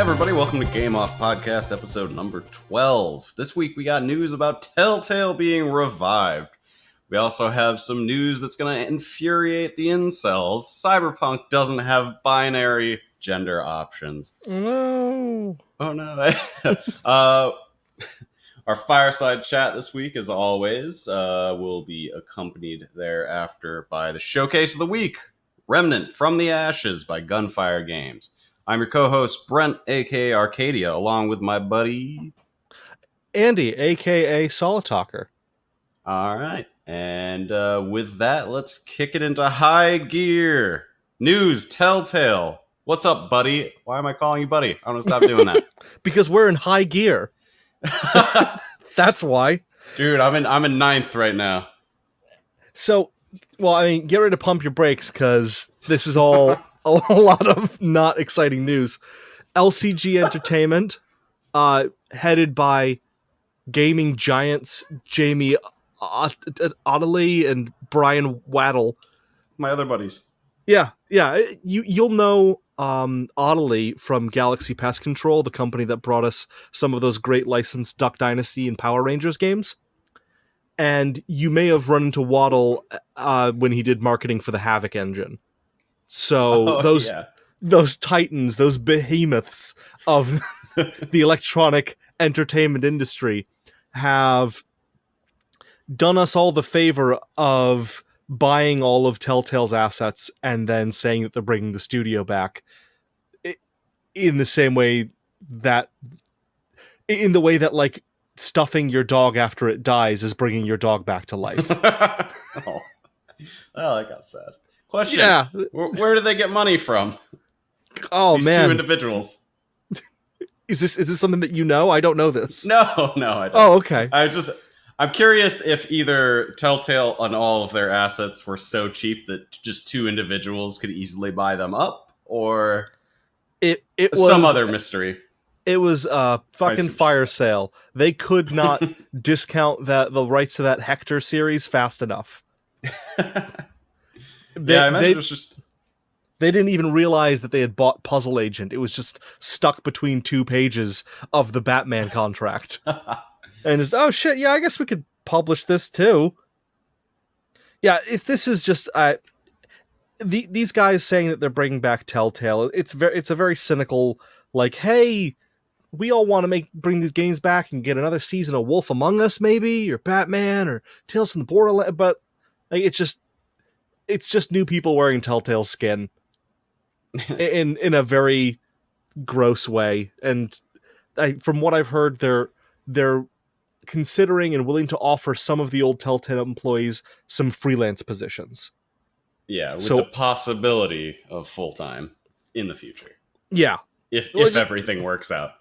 Everybody, welcome to Game Off Podcast, episode number 12. This week we got news about Telltale being revived. We also have some news that's going to infuriate the incels. Cyberpunk doesn't have binary gender options. No. Oh no. Our Fireside chat this week, as always, will be accompanied thereafter by the Showcase of the Week, Remnant from the Ashes by Gunfire Games. I'm your co-host, Brent, a.k.a. Arcadia, along with my buddy... Andy, a.k.a. Solitalker. All right. And with that, let's kick it into high gear. News, Telltale. What's up, buddy? Why am I calling you buddy? I'm going to stop doing that. Because we're in high gear. That's why. Dude, I'm in ninth right now. So, well, I mean, get ready to pump your brakes, because this is all... a lot of not exciting news. LCG Entertainment, headed by gaming giants Jamie Ottley and Brian Waddle. My other buddies. Yeah. You'll know Ottley from Galaxy Pest Control, the company that brought us some of those great licensed Duck Dynasty and Power Rangers games. And you may have run into Waddle when he did marketing for the Havoc engine. So those titans, those behemoths of the electronic entertainment industry have done us all the favor of buying all of Telltale's assets and then saying that they're bringing the studio back in the same way that, in the way that, like, stuffing your dog after it dies is bringing your dog back to life. Oh, that got sad. Question. Yeah. Where do they get money from? Oh, These man. two individuals. Is this something that you know? I don't know this. No, I don't. Oh, okay. I'm curious if either Telltale and all of their assets were so cheap that just two individuals could easily buy them up, or it was some other mystery. It was a fucking fire sale. They could not discount the rights to that Hector series fast enough. I imagine it was just... They didn't even realize that they had bought Puzzle Agent. It was just stuck between 2 pages of the Batman contract. And it's, oh shit, yeah, I guess we could publish this too. Yeah, this is just... these guys saying that they're bringing back Telltale, it's a very cynical, like, hey, we all want to bring these games back and get another season of Wolf Among Us, maybe, or Batman, or Tales from the Borderlands, but like, it's just new people wearing Telltale skin in a very gross way. And from what I've heard, they're considering and willing to offer some of the old Telltale employees some freelance positions. Yeah, with the possibility of full-time in the future. Yeah. If everything works out.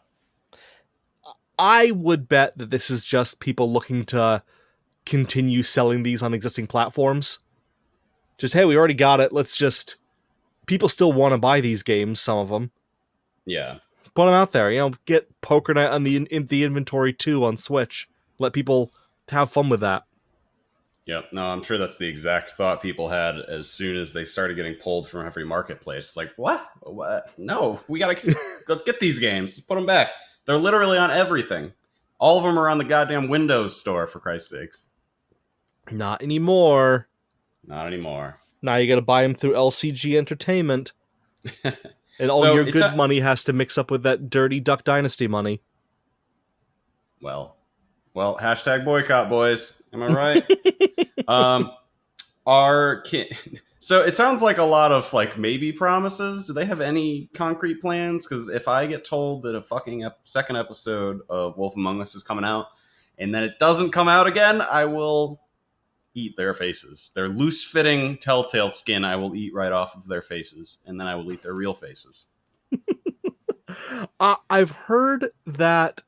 I would bet that this is just people looking to continue selling these on existing platforms. Just, hey, we already got it. People still want to buy these games, some of them. Yeah. Put them out there. Get Poker Night on the inventory too on Switch. Let people have fun with that. Yep. No, I'm sure that's the exact thought people had as soon as they started getting pulled from every marketplace. Like, what? No, let's get these games. Let's put them back. They're literally on everything. All of them are on the goddamn Windows Store, for Christ's sakes. Not anymore. Not anymore. Now you gotta buy them through LCG Entertainment. And all your good money has to mix up with that dirty Duck Dynasty money. Well, hashtag boycott, boys. Am I right? So it sounds like a lot of like maybe promises. Do they have any concrete plans? Because if I get told that a fucking second episode of Wolf Among Us is coming out, and then it doesn't come out again, I will eat their faces. Their loose-fitting Telltale skin I will eat right off of their faces, and then I will eat their real faces. I've heard that...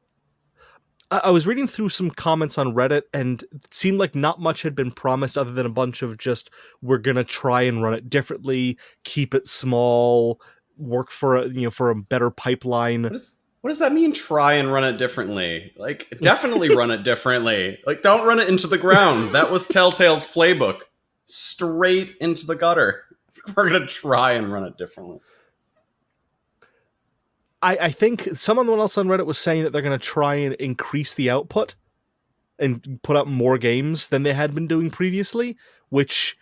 I was reading through some comments on Reddit, and it seemed like not much had been promised other than a bunch of just, we're going to try and run it differently, keep it small, work for a better pipeline. What does that mean, try and run it differently? Like, definitely run it differently. Like, don't run it into the ground. That was Telltale's playbook. Straight into the gutter. We're going to try and run it differently. I think someone else on Reddit was saying that they're going to try and increase the output and put out more games than they had been doing previously, which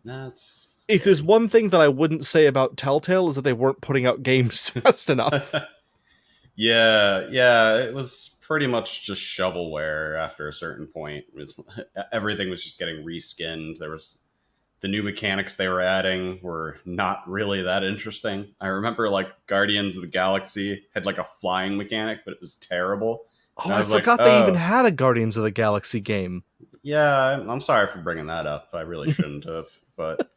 That's if there's scary. one thing that I wouldn't say about Telltale is that they weren't putting out games fast enough. Yeah, it was pretty much just shovelware after a certain point. Everything was just getting reskinned. There was the new mechanics they were adding were not really that interesting. I remember like Guardians of the Galaxy had like a flying mechanic, but it was terrible. Oh, And I I was like, forgot they even oh, had a Guardians of the Galaxy game. yeah, I'm sorry for bringing that up. I really shouldn't have. But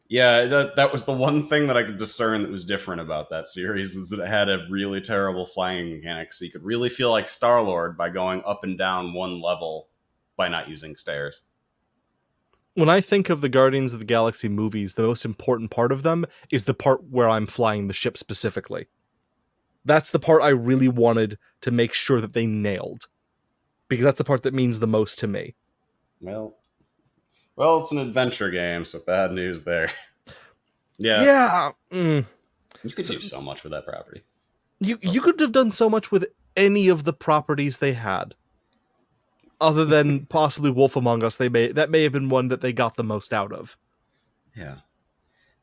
yeah, that was the one thing that I could discern that was different about that series was that it had a really terrible flying mechanic. So you could really feel like Star-Lord by going up and down one level by not using stairs. When I think of the Guardians of the Galaxy movies, the most important part of them is the part where I'm flying the ship specifically. That's the part I really wanted to make sure that they nailed, because that's the part that means the most to me. Well, well, it's an adventure game, so bad news there. Yeah, Yeah, you could so do so much with that property. So you could have done so much with any of the properties they had, other than possibly Wolf Among Us. That may have been one that they got the most out of. yeah,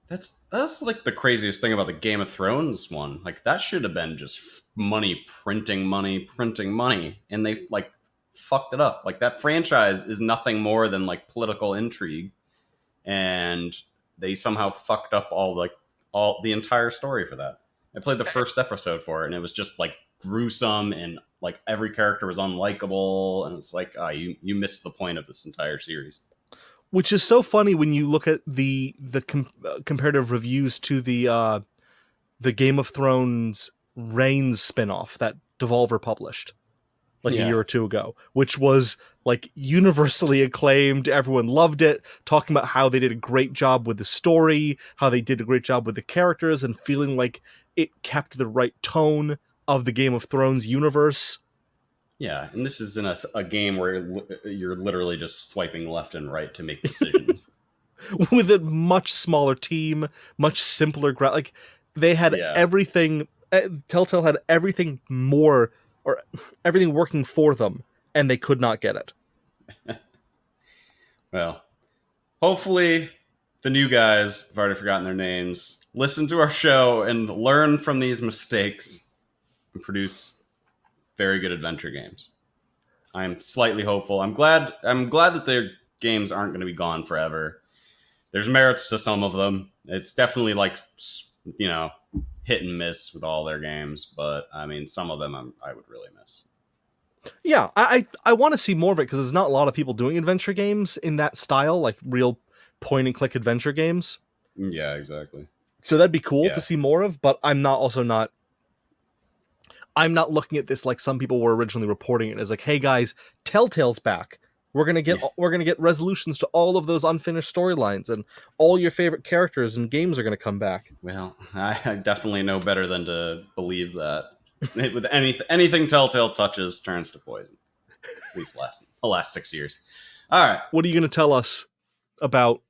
that's like the craziest thing about the Game of Thrones one. Like that should have been just money, printing money, and they like fucked it up. Like that franchise is nothing more than like political intrigue, and they somehow fucked up all the entire story for that. I played the first episode for it, and it was just like gruesome, and like every character was unlikable, and it's like you missed the point of this entire series. Which is so funny when you look at the comparative reviews to the Game of Thrones Reigns spinoff that Devolver published like a Yeah, year or two ago, which was like universally acclaimed. Everyone loved it, talking about how they did a great job with the story, how they did a great job with the characters, and feeling like it kept the right tone of the Game of Thrones universe. yeah, and this is in a game where you're literally just swiping left and right to make decisions. With a much smaller team, much simpler like they had Yeah, everything. Telltale had everything more or everything working for them, and they could not get it. well, hopefully the new guys, I've already forgotten their names, listen to our show and learn from these mistakes and produce very good adventure games. I'm slightly hopeful. I'm glad that their games aren't going to be gone forever. There's merits to some of them. It's definitely like you know hit and miss with all their games, but I mean some of them I would really miss. Yeah, I want to see more of it because there's not a lot of people doing adventure games in that style, like real point and click adventure games. Yeah, exactly. So that'd be cool to Yeah, see more of. But I'm not looking at this like some people were originally reporting it as like, hey guys, Telltale's back. yeah. We're gonna get resolutions to all of those unfinished storylines, and all your favorite characters and games are gonna come back. Well, I definitely know better than to believe that. With anything Telltale touches turns to poison. At least the last 6 years. All right. What are you gonna tell us about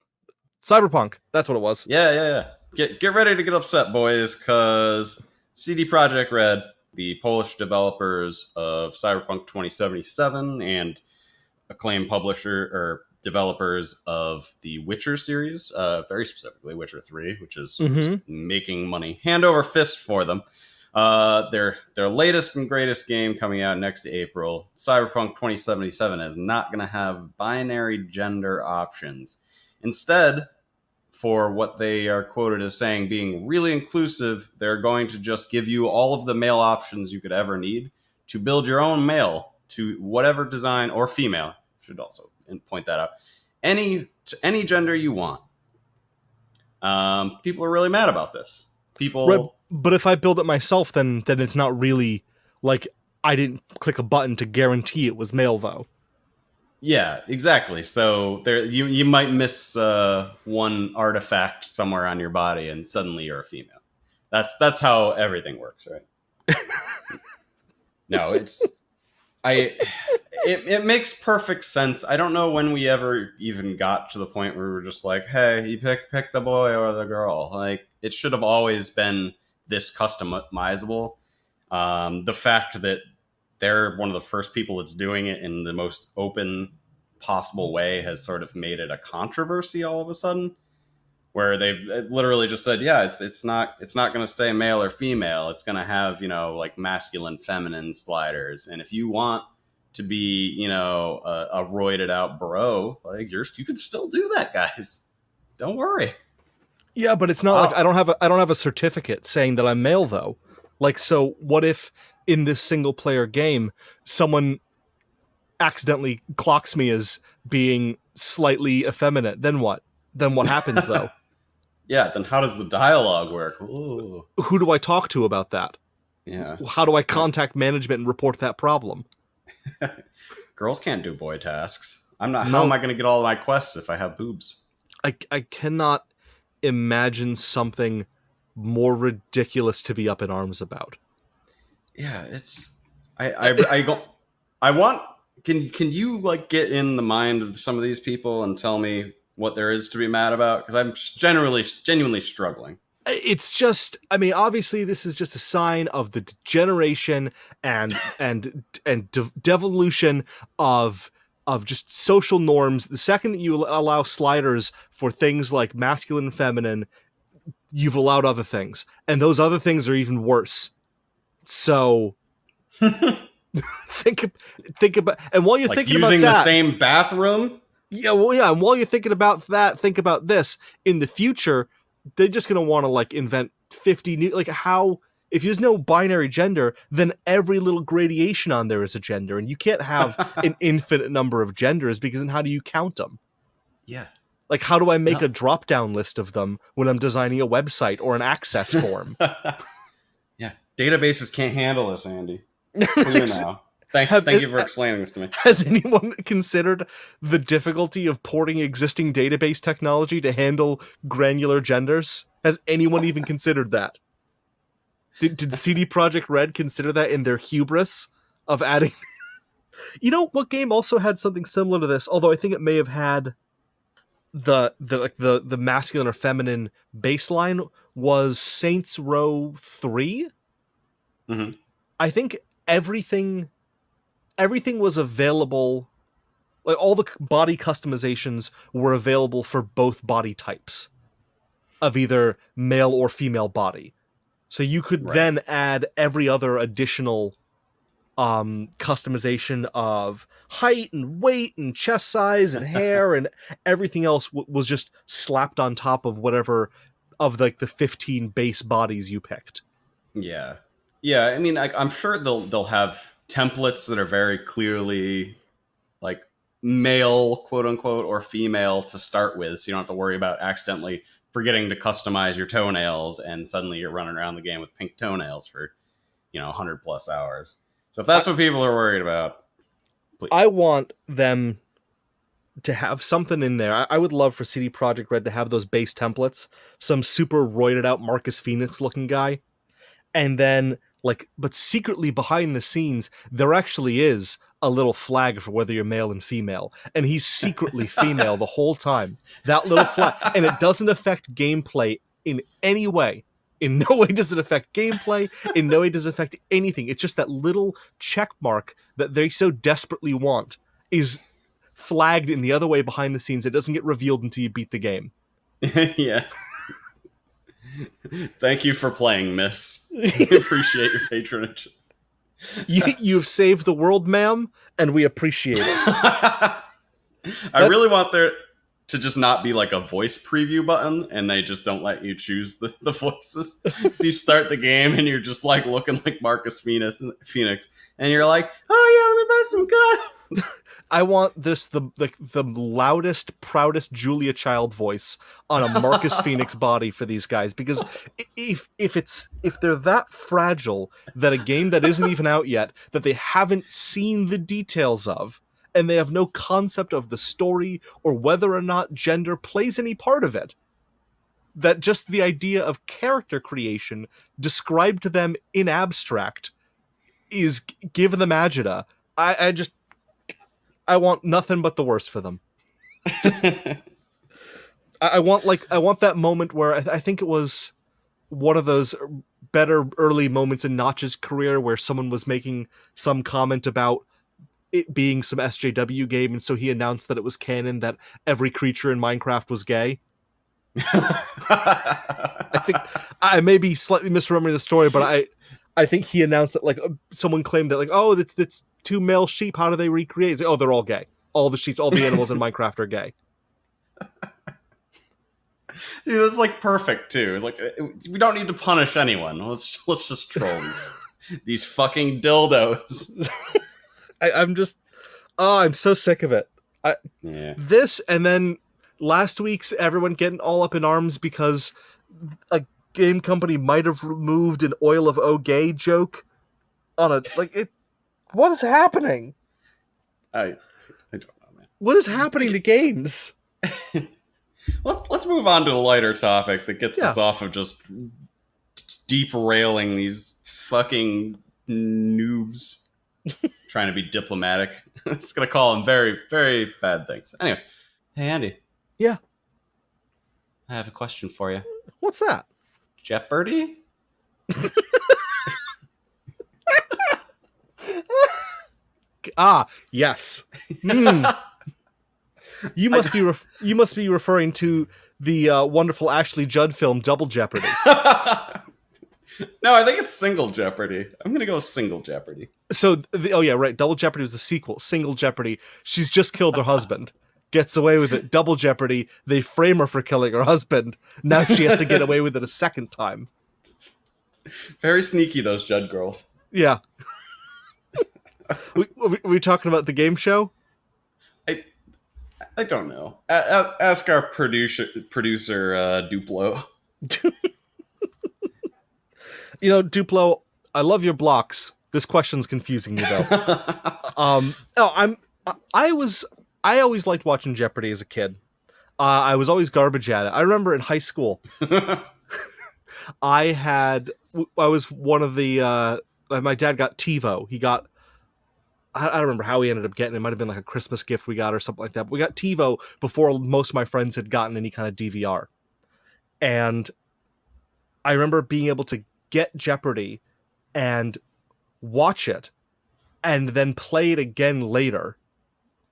Cyberpunk? That's what it was. Yeah. Get ready to get upset, boys, because CD Projekt Red, the Polish developers of Cyberpunk 2077 and acclaimed publisher or developers of the Witcher series, very specifically Witcher 3, which is just Mm-hmm. making money hand over fist for them. Their latest and greatest game coming out next April, Cyberpunk 2077, is not going to have binary gender options. Instead, for what they are quoted as saying being really inclusive, they're going to just give you all of the male options you could ever need to build your own male to whatever design, or female, should also point that out, any gender you want. People are really mad about this. Right, People, but if I build it myself, then it's not really like I didn't click a button to guarantee it was male, though. yeah, exactly. So there, you might miss one artifact somewhere on your body, and suddenly you're a female. That's how everything works, right? No, it makes perfect sense. I don't know when we ever even got to the point where we were just like, hey, you pick the boy or the girl. Like it should have always been this customizable. The fact that they're one of the first people that's doing it in the most open possible way has sort of made it a controversy all of a sudden, where they've literally just said, yeah, it's not going to say male or female. It's going to have, like masculine, feminine sliders. And if you want to be, a roided out bro, like you could still do that, guys. Don't worry. Yeah, but it's not like I don't have a certificate saying that I'm male though. Like, so what if in this single player game someone accidentally clocks me as being slightly effeminate? Then what? Then what happens though? Yeah, then how does the dialogue work? Ooh. Who do I talk to about that? Yeah. How do I contact management and report that problem? Girls can't do boy tasks. I'm not. No. How am I going to get all of my quests if I have boobs? I cannot imagine something more ridiculous to be up in arms about. Yeah, it's. I want. Can you like get in the mind of some of these people and tell me what there is to be mad about? Because I'm genuinely struggling. It's just, I mean, obviously this is just a sign of the degeneration and devolution of just social norms. The second that you allow sliders for things like masculine and feminine, you've allowed other things, and those other things are even worse. So think about, and while you're like thinking using about that, the same bathroom. Yeah, well, yeah, and while you're thinking about that, think about this. In the future, they're just going to want to like invent 50 new, like how, if there's no binary gender, then every little gradation on there is a gender, and you can't have an infinite number of genders, because then how do you count them? Yeah. Like, how do I make a drop-down list of them when I'm designing a website or an access form? Yeah. Databases can't handle this, Andy. Clear now. Thank you for explaining this to me. Has anyone considered the difficulty of porting existing database technology to handle granular genders? Has anyone even considered that? Did CD Projekt Red consider that in their hubris of adding... You know what game also had something similar to this, although I think it may have had the masculine or feminine baseline, was Saints Row 3? Mm-hmm. I think everything was available, like all the body customizations were available for both body types of either male or female body. So you could then add every other additional customization of height and weight and chest size and hair, and everything else was just slapped on top of whatever of like the 15 base bodies you picked. Yeah. Yeah, I mean, I'm sure they'll have templates that are very clearly like male, quote unquote, or female to start with, so you don't have to worry about accidentally forgetting to customize your toenails and suddenly you're running around the game with pink toenails for 100 plus hours. So if that's what people are worried about, please. I want them to have something in there. I would love for CD Projekt Red to have those base templates, some super roided out Marcus Phoenix looking guy, and then but secretly behind the scenes, there actually is a little flag for whether you're male and female, and he's secretly female the whole time. That little flag, and it doesn't affect gameplay in any way. In no way does it affect gameplay. In no way does it affect anything. It's just that little check mark that they so desperately want is flagged in the other way behind the scenes. It doesn't get revealed until you beat the game. Yeah. Thank you for playing, miss. We appreciate your patronage. You've saved the world, ma'am, and we appreciate it. I really want there to just not be like a voice preview button, and they just don't let you choose the voices. So you start the game, and you're just like looking like Marcus Phoenix, and you're like, oh yeah, let me buy some guns. I want this the loudest, proudest Julia Child voice on a Marcus Phoenix body for these guys, because if they're that fragile that a game that isn't even out yet, that they haven't seen the details of, and they have no concept of the story or whether or not gender plays any part of it, that just the idea of character creation described to them in abstract is given them agita. I want nothing but the worst for them. I want that moment where I think it was one of those better early moments in Notch's career where someone was making some comment about it being some SJW game, and so he announced that it was canon that every creature in Minecraft was gay. I think I may be slightly misremembering the story, but I think he announced that like someone claimed that like, oh, that's two male sheep. How do they recreate? It's like, oh, they're all gay. All the sheep, all the animals in Minecraft are gay. Dude, that's like perfect too. Like we don't need to punish anyone. Let's just troll these fucking dildos. I'm so sick of it. Yeah. This and then last week's everyone getting all up in arms because a game company might have removed an Oil of O gay joke on a like it. What is happening? I don't know, man. What is happening to games? Let's move on to a lighter topic that gets us off of just deep railing these fucking noobs trying to be diplomatic. I'm just gonna call them very, very bad things. Anyway, hey Andy. Yeah. I have a question for you. What's that? Jeopardy? Yes. You must be referring to the wonderful Ashley Judd film Double Jeopardy. No, I think it's Single Jeopardy. I'm gonna go with Single Jeopardy. So, oh yeah, right. Double Jeopardy was the sequel. Single Jeopardy. She's just killed her husband. Gets away with it. Double Jeopardy. They frame her for killing her husband. Now she has to get away with it a second time. Very sneaky, those Judd girls. Yeah. we talking about the game show? I don't know. Ask our producer Duplo. You know, Duplo, I love your blocks. This question's confusing me though. I always liked watching Jeopardy as a kid. I was always garbage at it. I remember in high school, I was one of the my dad got TiVo. He got, I don't remember how he ended up getting it. It might have been like a Christmas gift we got or something like that. But we got TiVo before most of my friends had gotten any kind of DVR. And I remember being able to get Jeopardy and watch it and then play it again later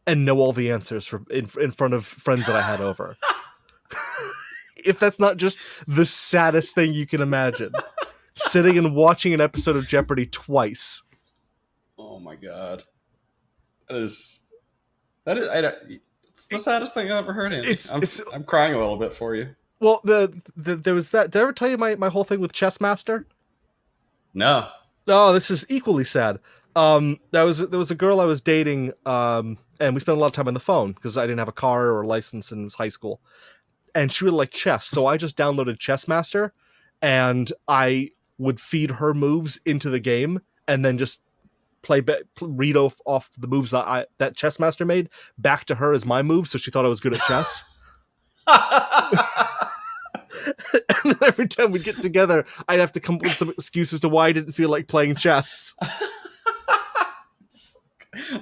and know all the answers from in front of friends that I had over. If that's not just the saddest thing you can imagine. Sitting and watching an episode of Jeopardy twice. Oh my god. It's the saddest thing I've ever heard, Andy. I'm crying a little bit for you. Well, there was that. Did I ever tell you my whole thing with Chessmaster? No. Oh, this is equally sad. There was a girl I was dating, and we spent a lot of time on the phone because I didn't have a car or a license and it was high school. And she really liked chess, so I just downloaded Chessmaster, and I would feed her moves into the game, and then just read off the moves that Chessmaster made back to her as my moves, so she thought I was good at chess. And then every time we'd get together, I'd have to come up with some excuses to why I didn't feel like playing chess.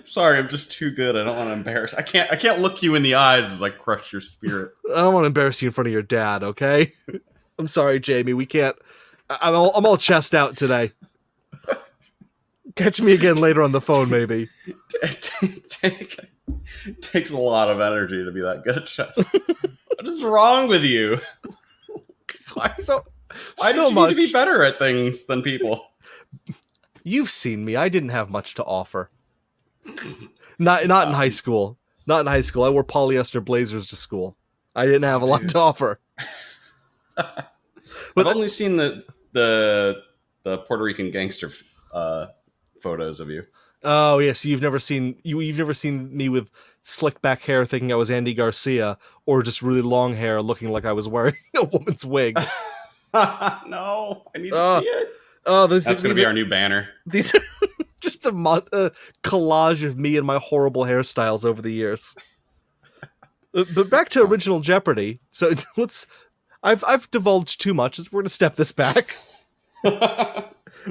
Sorry, I'm just too good. I don't want to embarrass. I can't look you in the eyes as I crush your spirit. I don't want to embarrass you in front of your dad, okay? I'm sorry, Jamie. We can't. I'm all chessed out today. Catch me again later on the phone, maybe. It takes a lot of energy to be that good at chess. What is wrong with you? Why did you need to be better at things than people? You've seen me. I didn't have much to offer. Not in high school. Not in high school. I wore polyester blazers to school. I didn't have a lot to offer. But I've only seen the Puerto Rican gangster photos of you. Oh yes, yeah, so you've never seen me with slick back hair thinking I was Andy Garcia, or just really long hair looking like I was wearing a woman's wig. No, I need to see it. Oh, that's going to be our new banner. These are just a collage of me and my horrible hairstyles over the years. But back to original Jeopardy. So I've divulged too much. We're going to step this back.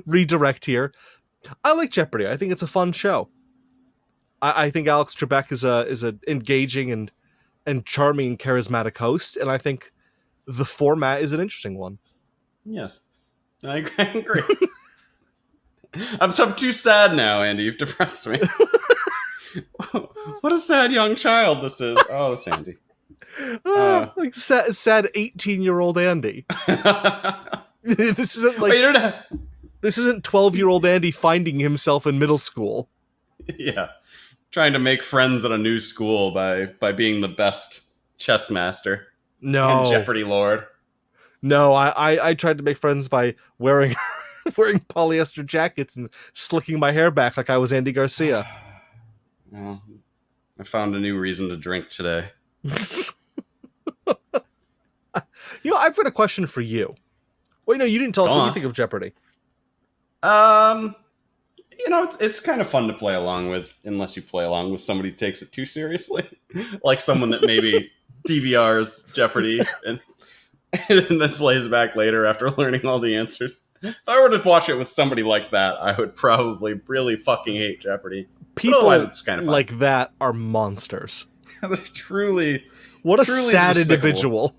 Redirect here. I like Jeopardy. I think it's a fun show. I think Alex Trebek is a engaging and charming and charismatic host, and I think the format is an interesting one. Yes. I agree. I'm too sad now, Andy. You've depressed me. What a sad young child this is. Oh, Sandy. Like sad 18-year-old Andy. This isn't like this isn't 12-year-old Andy finding himself in middle school. Yeah, trying to make friends at a new school by being the best chess master. No, and Jeopardy lord. No, I tried to make friends by wearing polyester jackets and slicking my hair back like I was Andy Garcia. Well, I found a new reason to drink today. I've got a question for you. Wait, no, you didn't tell us what you think of Jeopardy. It's kind of fun to play along with, unless you play along with somebody who takes it too seriously. Like someone that maybe DVRs Jeopardy and then plays back later after learning all the answers. If I were to watch it with somebody like that, I would probably really fucking hate Jeopardy. People it's kind of fun. Like that are monsters. They're truly... What a sad individual.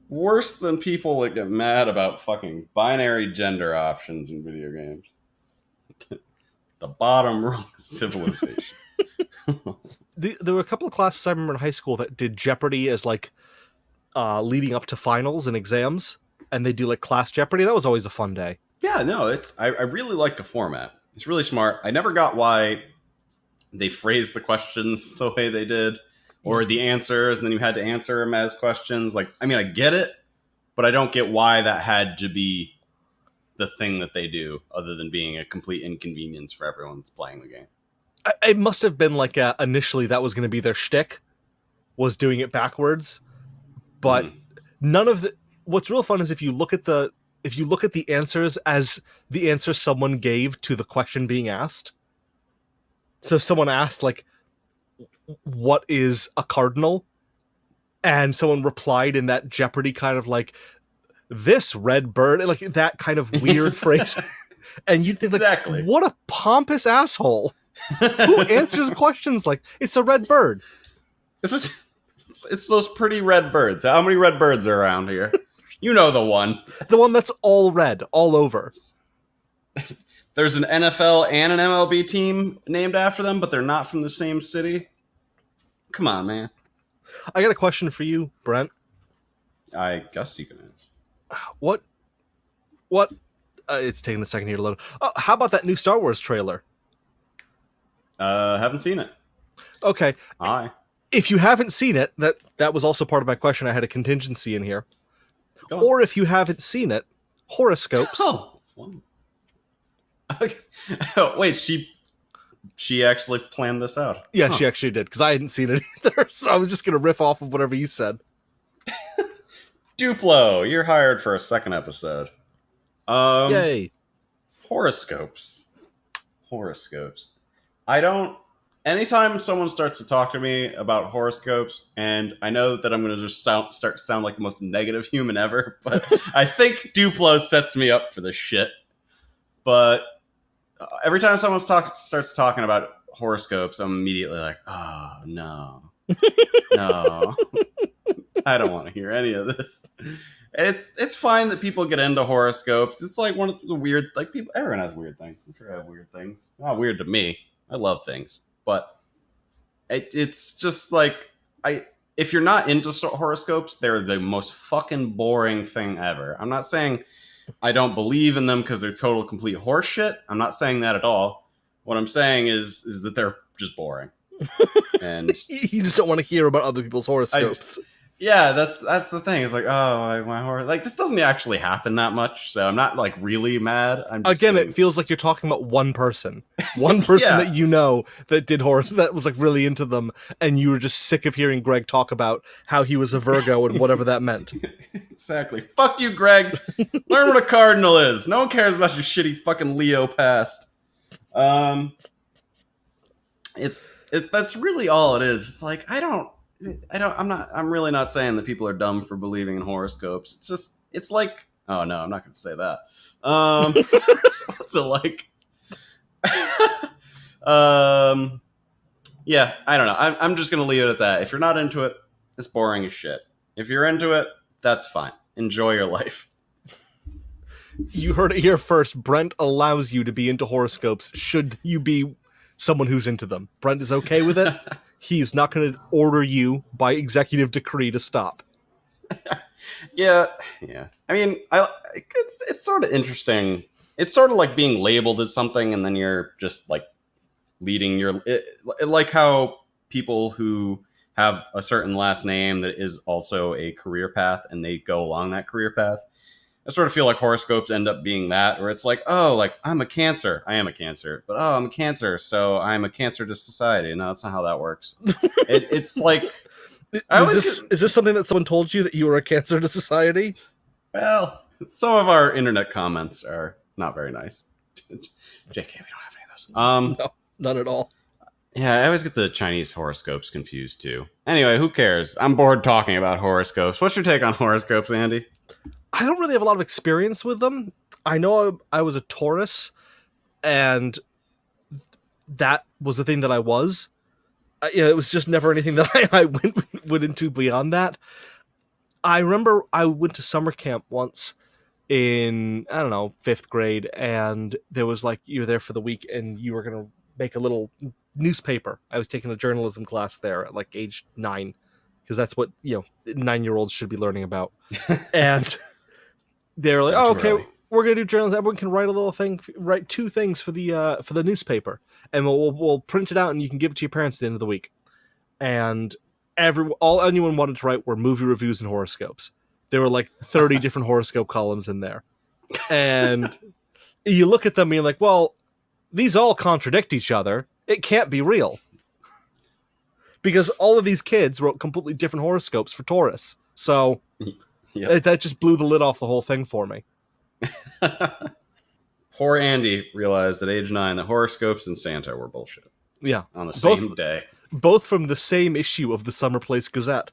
Worse than people that get mad about fucking binary gender options in video games. The bottom rung of civilization. There were a couple of classes I remember in high school that did Jeopardy as like leading up to finals and exams, and they do like class Jeopardy. That was always a fun day. Yeah, no, I really like the format. It's really smart. I never got why they phrased the questions the way they did, or the answers, and then you had to answer them as questions. Like, I mean, I get it, but I don't get why that had to be the thing that they do, other than being a complete inconvenience for everyone that's playing the game. It must have been like initially that was going to be their shtick, was doing it backwards. But none of the... What's real fun is if you look at the answers as the answer someone gave to the question being asked. So someone asked, like, what is a cardinal? And someone replied in that Jeopardy kind of like, this red bird, like that kind of weird phrase. And you'd think, like, exactly. What a pompous asshole. Who answers questions like, it's a red bird? It's those pretty red birds. How many red birds are around here? You know the one. The one that's all red, all over. There's an NFL and an MLB team named after them, but they're not from the same city. Come on, man. I got a question for you, Brent. I guess you can ask. What? It's taking a second here to load. Oh, how about that new Star Wars trailer? Haven't seen it. Okay. Hi. If you haven't seen it, that was also part of my question. I had a contingency in here. Or if you haven't seen it, horoscopes. Oh. Okay. Oh, wait, she actually planned this out. Yeah, she actually did, because I hadn't seen it either. So I was just going to riff off of whatever you said. Duplo, you're hired for a second episode. Yay. Horoscopes. Anytime someone starts to talk to me about horoscopes, and I know that I'm going to just start to sound like the most negative human ever, but I think Duplo sets me up for this shit. But every time someone starts talking about horoscopes, I'm immediately like, oh, no. No. I don't want to hear any of this. It's fine that people get into horoscopes. It's like one of the weird, like, people, everyone has weird things. I'm sure I have weird things. Not weird to me. I love things. But it's just like, if you're not into horoscopes, they're the most fucking boring thing ever. I'm not saying I don't believe in them because they're total complete horseshit. I'm not saying that at all. What I'm saying is that they're just boring. And you just don't want to hear about other people's horoscopes. Yeah, that's the thing. It's like, oh, my horror. Like, this doesn't actually happen that much, so I'm not like really mad. It feels like you're talking about one person that you know that did horrors, that was like really into them, and you were just sick of hearing Greg talk about how he was a Virgo and whatever that meant. Exactly. Fuck you, Greg. Learn what a cardinal is. No one cares about your shitty fucking Leo past. That's really all it is. It's like, I'm really not saying that people are dumb for believing in horoscopes. It's like, oh no, I'm not going to say that. What's it like? Yeah, I don't know. I'm just going to leave it at that. If you're not into it, it's boring as shit. If you're into it, that's fine. Enjoy your life. You heard it here first. Brent allows you to be into horoscopes should you be someone who's into them. Brent is okay with it. He's not going to order you by executive decree to stop. Yeah, yeah. I mean, it's sort of interesting. It's sort of like being labeled as something, and then you're just like leading like how people who have a certain last name that is also a career path, and they go along that career path. I sort of feel like horoscopes end up being that, where it's like, oh, like I'm a Cancer, I am a Cancer, but oh, I'm a Cancer, so I'm a Cancer to society. No, that's not how that works. It's like, Is this something that someone told you that you were a Cancer to society? well, some of our internet comments are not very nice. JK, we don't have any of those. No, none at all. Yeah, I always get the Chinese horoscopes confused too. Anyway, who cares? I'm bored talking about horoscopes. What's your take on horoscopes, Andy? I don't really have a lot of experience with them. I know I was a Taurus, and that was the thing that I was. It was just never anything that I went into beyond that. I remember I went to summer camp once in, I don't know, 5th grade, and there was like, you were there for the week and you were going to make a little newspaper. I was taking a journalism class there at like age 9, because that's what, 9-year-olds should be learning about. And they're like, oh, okay, we're going to do journalism. Everyone can write a little thing, write 2 things for the newspaper, and we'll print it out and you can give it to your parents at the end of the week. And all anyone wanted to write were movie reviews and horoscopes. There were like 30 different horoscope columns in there. And you look at them and you're like, well, these all contradict each other. It can't be real. Because all of these kids wrote completely different horoscopes for Taurus. So that just blew the lid off the whole thing for me. Poor Andy realized at age 9 that horoscopes and Santa were bullshit. Yeah. On the same day. Both from the same issue of the Summer Place Gazette.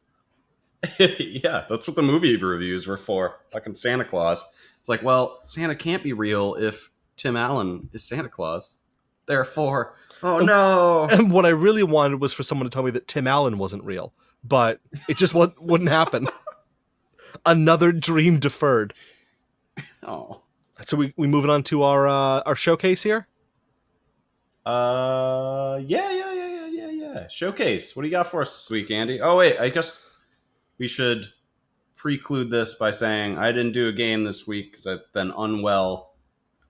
Yeah, that's what the movie reviews were for. Fucking Santa Claus. It's like, well, Santa can't be real if Tim Allen is Santa Claus. Therefore, oh no. And what I really wanted was for someone to tell me that Tim Allen wasn't real, but it just wouldn't happen. Another dream deferred. Oh. So we moving on to our showcase here? Yeah. Showcase. What do you got for us this week, Andy? Oh wait, I guess we should preclude this by saying I didn't do a game this week because I've been unwell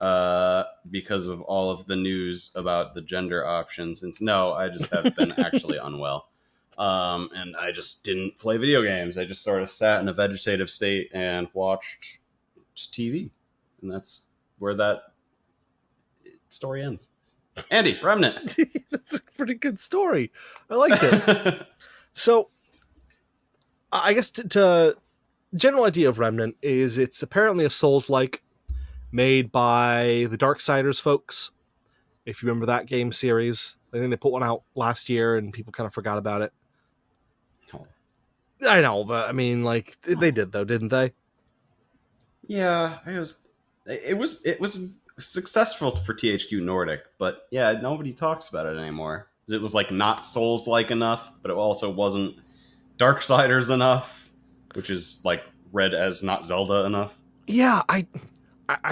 because of all of the news about the gender options. And no, I just have been actually unwell. And I just didn't play video games. I just sort of sat in a vegetative state and watched TV. And that's where that story ends. Andy, Remnant. That's a pretty good story. I liked it. So, I guess to general idea of Remnant is it's apparently a Souls-like made by the Darksiders folks. If you remember that game series, I think they put one out last year and people kind of forgot about it. Oh. I know, but I mean, like they did though, didn't they? Yeah, it was successful for THQ Nordic, but yeah, nobody talks about it anymore. It was like not Souls-like enough, but it also wasn't Darksiders enough, which is like read as not Zelda enough. Yeah, I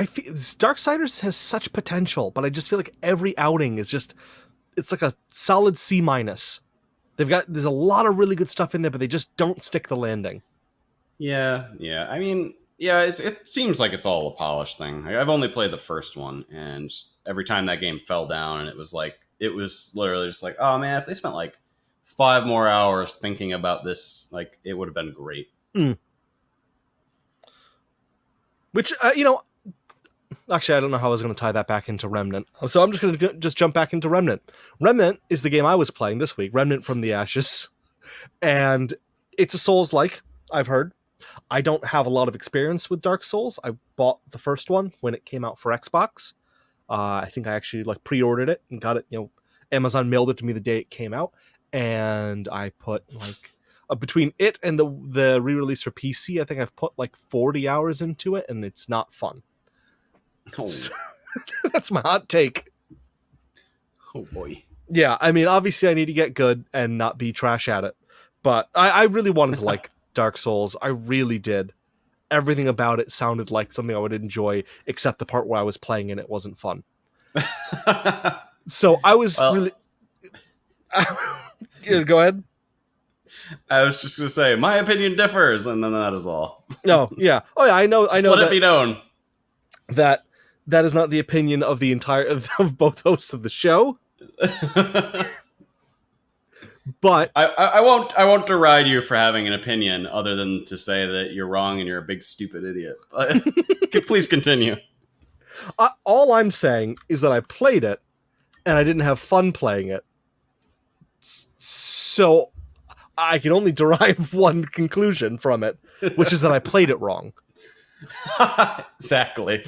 feel Darksiders has such potential, but I just feel like every outing is it's like a solid C-. There's a lot of really good stuff in there, but they just don't stick the landing. Yeah. I mean, yeah, it seems like it's all a polished thing. I've only played the first one, and every time that game fell down, and it was literally just like, oh man, if they spent like 5 more hours thinking about this, like it would have been great. Which actually, I don't know how I was going to tie that back into Remnant. So I'm just going to jump back into Remnant. Remnant is the game I was playing this week, Remnant from the Ashes. And it's a Souls-like, I've heard. I don't have a lot of experience with Dark Souls. I bought the first one when it came out for Xbox. I think I actually pre-ordered it and got it, Amazon mailed it to me the day it came out. And I put between it and the re-release for PC, I think I've put 40 hours into it, and it's not fun. Oh. So, that's my hot take. Oh boy. Yeah, I mean, obviously I need to get good and not be trash at it. But I really wanted to like Dark Souls. I really did. everything about it sounded like something I would enjoy, except the part where I was playing and it wasn't fun. So I was really... Go ahead. I was just going to say, my opinion differs, and then that is all. No, yeah. Oh, yeah, I know. Let it be known. That is not the opinion of the entire... of both hosts of the show. But I won't deride you for having an opinion other than to say that you're wrong and you're a big stupid idiot. Please continue. All I'm saying is that I played it and I didn't have fun playing it. So I can only derive one conclusion from it, which is that I played it wrong. Exactly.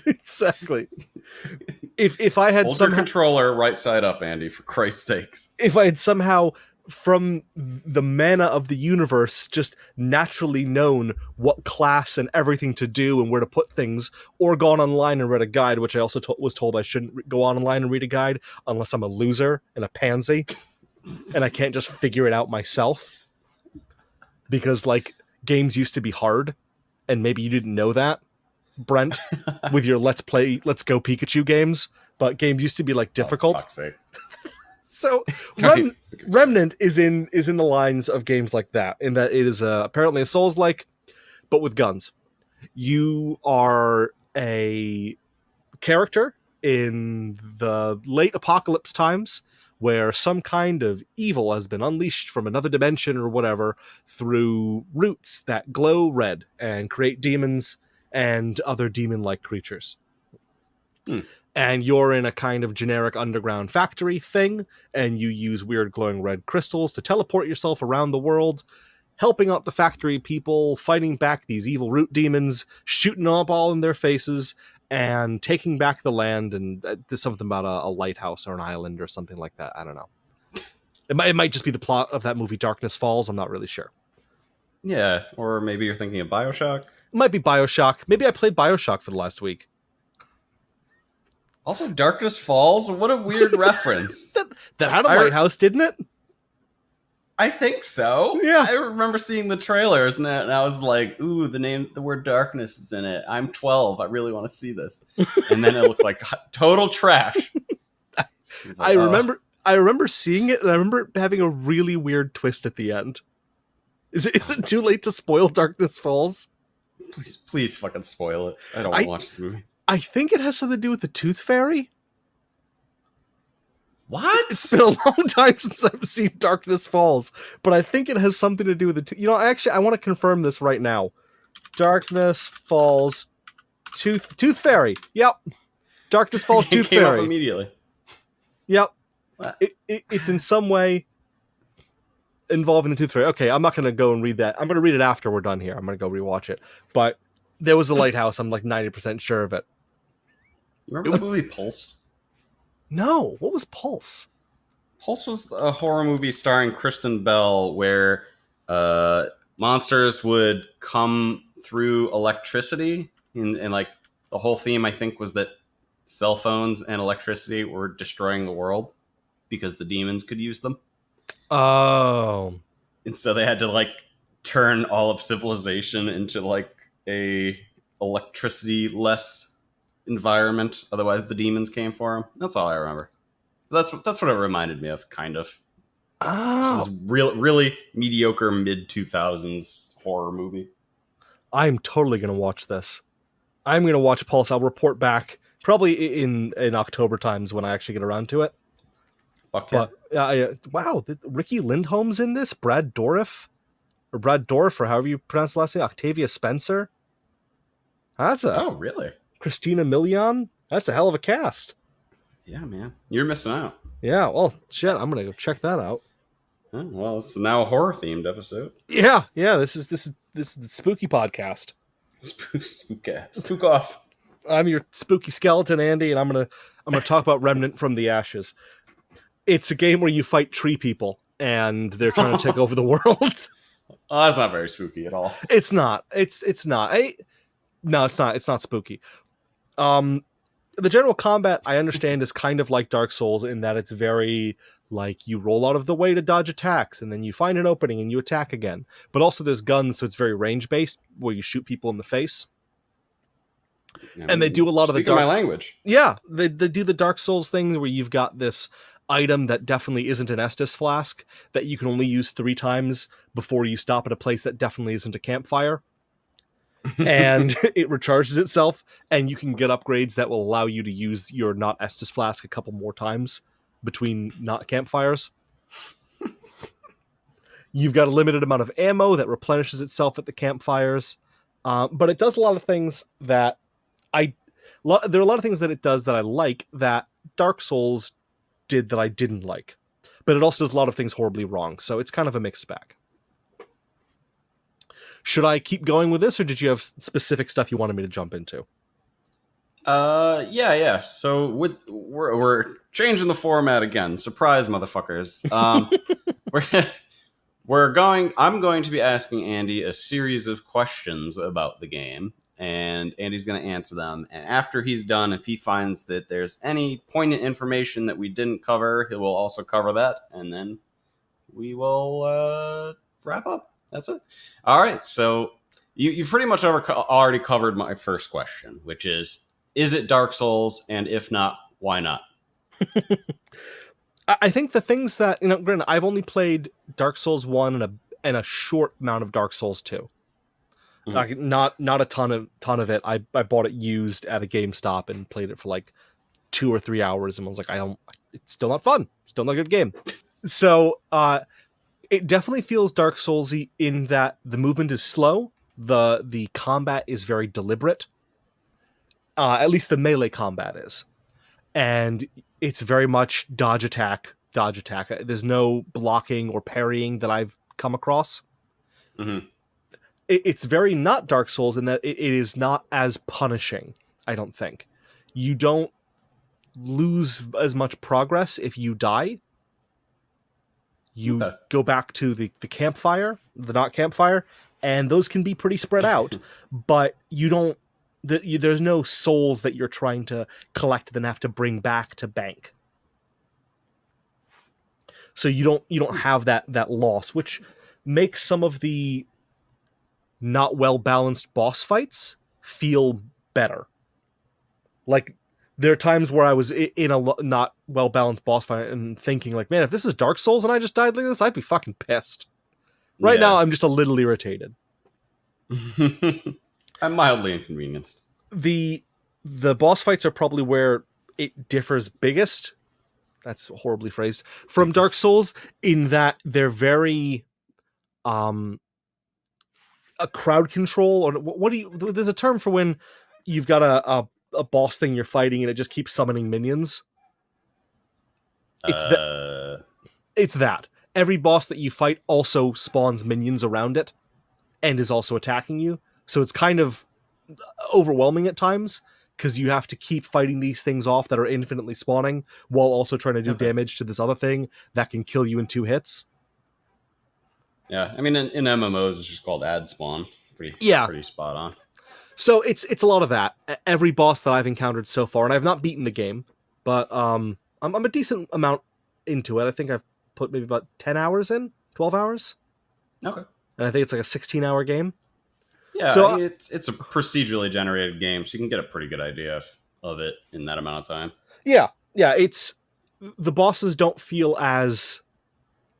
If I had hold your controller right side up, Andy, for Christ's sakes. If I had somehow, from the mana of the universe, just naturally known what class and everything to do and where to put things, or gone online and read a guide, which I also was told I shouldn't go online and read a guide unless I'm a loser and a pansy and I can't just figure it out myself, because like games used to be hard and maybe you didn't know that, Brent, with your Let's Go Pikachu games, but games used to be like difficult. Oh, fuck's sake. So Remnant is in the lines of games like that, in that it is apparently a Souls-like, but with guns. You are a character in the late apocalypse times where some kind of evil has been unleashed from another dimension or whatever through roots that glow red and create demons and other demon-like creatures. And you're in a kind of generic underground factory thing, and you use weird glowing red crystals to teleport yourself around the world, helping out the factory people, fighting back these evil root demons, shooting up all in their faces, and taking back the land. And there's something about a lighthouse or an island or something like that. I don't know. It might just be the plot of that movie Darkness Falls. I'm not really sure. Yeah, or maybe you're thinking of BioShock. It might be BioShock. Maybe I played BioShock for the last week. Also, Darkness Falls? What a weird reference. That had a lighthouse, didn't it? I think so. Yeah. I remember seeing the trailers and I was like, ooh, the word darkness is in it. I'm 12. I really want to see this. And then it looked like total trash. I remember seeing it, and I remember having a really weird twist at the end. Is it too late to spoil Darkness Falls? Please fucking spoil it. I don't want to watch this movie. I think it has something to do with the Tooth Fairy. What? It's been a long time since I've seen Darkness Falls, but I think it has something to do with the... I want to confirm this right now. Darkness Falls, Tooth Fairy. Yep. Darkness Falls, Tooth Fairy. Came up immediately. Yep. It's in some way involving the Tooth Fairy. Okay, I'm not going to go and read that. I'm going to read it after we're done here. I'm going to go rewatch it. But there was a lighthouse. I'm like 90% sure of it. You remember the movie Pulse? No, what was Pulse? Pulse was a horror movie starring Kristen Bell where monsters would come through electricity. And like the whole theme, I think, was that cell phones and electricity were destroying the world because the demons could use them. Oh. And so they had to like turn all of civilization into like a electricity-less environment, otherwise the demons came for him. That's all I remember. That's what it reminded me of, kind of. Oh. This really mediocre mid-2000s horror movie. I'm totally going to watch this. I'm going to watch Pulse. I'll report back probably in October times when I actually get around to it. Fuck yeah. But wow, Ricky Lindholm's in this? Brad Dourif, or however you pronounce the last name, Octavia Spencer. Oh, really? Christina Milian? That's a hell of a cast. Yeah, man. You're missing out. Yeah, well, shit, I'm going to go check that out. Oh, well, it's now a horror-themed episode. Yeah, this is the spooky podcast. Spook off. I'm your spooky skeleton, Andy, and I'm gonna talk about Remnant from the Ashes. It's a game where you fight tree people, and they're trying to take over the world. Oh, that's not very spooky at all. It's not. It's not. No, it's not. It's not spooky. The general combat, I understand, is kind of like Dark Souls in that it's very Like, you roll out of the way to dodge attacks, and then you find an opening and you attack again. But also there's guns, so it's very range-based, where you shoot people in the face. And they do a lot of the Speaking my language. Yeah, they do the Dark Souls things where you've got this item that definitely isn't an Estus flask that you can only use 3 times before you stop at a place that definitely isn't a campfire. And it recharges itself, and you can get upgrades that will allow you to use your not Estus flask a couple more times between not campfires. You've got a limited amount of ammo that replenishes itself at the campfires, but it does a lot of things that there are a lot of things that it does that I like that Dark Souls did that I didn't like, but it also does a lot of things horribly wrong, so it's kind of a mixed bag. Should I keep going with this, or did you have specific stuff you wanted me to jump into? Yeah. So we're changing the format again. Surprise, motherfuckers. I'm going to be asking Andy a series of questions about the game, and Andy's going to answer them. And after he's done, if he finds that there's any poignant information that we didn't cover, he will also cover that, and then we will wrap up. That's it. All right. So you pretty much already covered my first question, which is it Dark Souls? And if not, why not? I think the things that, granted, I've only played Dark Souls 1 and a short amount of Dark Souls 2. Mm-hmm. Not a ton of it. I bought it used at a GameStop and played it for like 2 or 3 hours and was like, it's still not fun. It's still not a good game. So, it definitely feels Dark Soulsy in that the movement is slow. The combat is very deliberate. At least the melee combat is. And it's very much dodge attack. There's no blocking or parrying that I've come across. Mm-hmm. It's very not Dark Souls in that it is not as punishing, I don't think. You don't lose as much progress if you die. You go back to the campfire, the not campfire, and those can be pretty spread out, but you don't. There's no souls that you're trying to collect then have to bring back to bank. So you don't have that loss, which makes some of the not well balanced boss fights feel better. Like, there are times where I was in a not well balanced boss fight and thinking like, man, if this is Dark Souls and I just died like this, I'd be fucking pissed. Right now, I'm just a little irritated. I'm mildly inconvenienced. The boss fights are probably where it differs biggest. That's horribly phrased from Dark Souls in that they're very a crowd control, or what do you? There's a term for when you've got a boss thing you're fighting and it just keeps summoning minions. It's that every boss that you fight also spawns minions around it and is also attacking you, so it's kind of overwhelming at times because you have to keep fighting these things off that are infinitely spawning while also trying to do damage to this other thing that can kill you in 2 hits. Yeah, I mean, in MMOs it's just called ad spawn. Pretty spot on. So it's a lot of that. Every boss that I've encountered so far, and I've not beaten the game, but I'm a decent amount into it. I think I've put maybe about 10 hours in, 12 hours. Okay. And I think it's like a 16-hour game. Yeah, so, I mean, it's a procedurally generated game, so you can get a pretty good idea of it in that amount of time. Yeah, it's the bosses don't feel as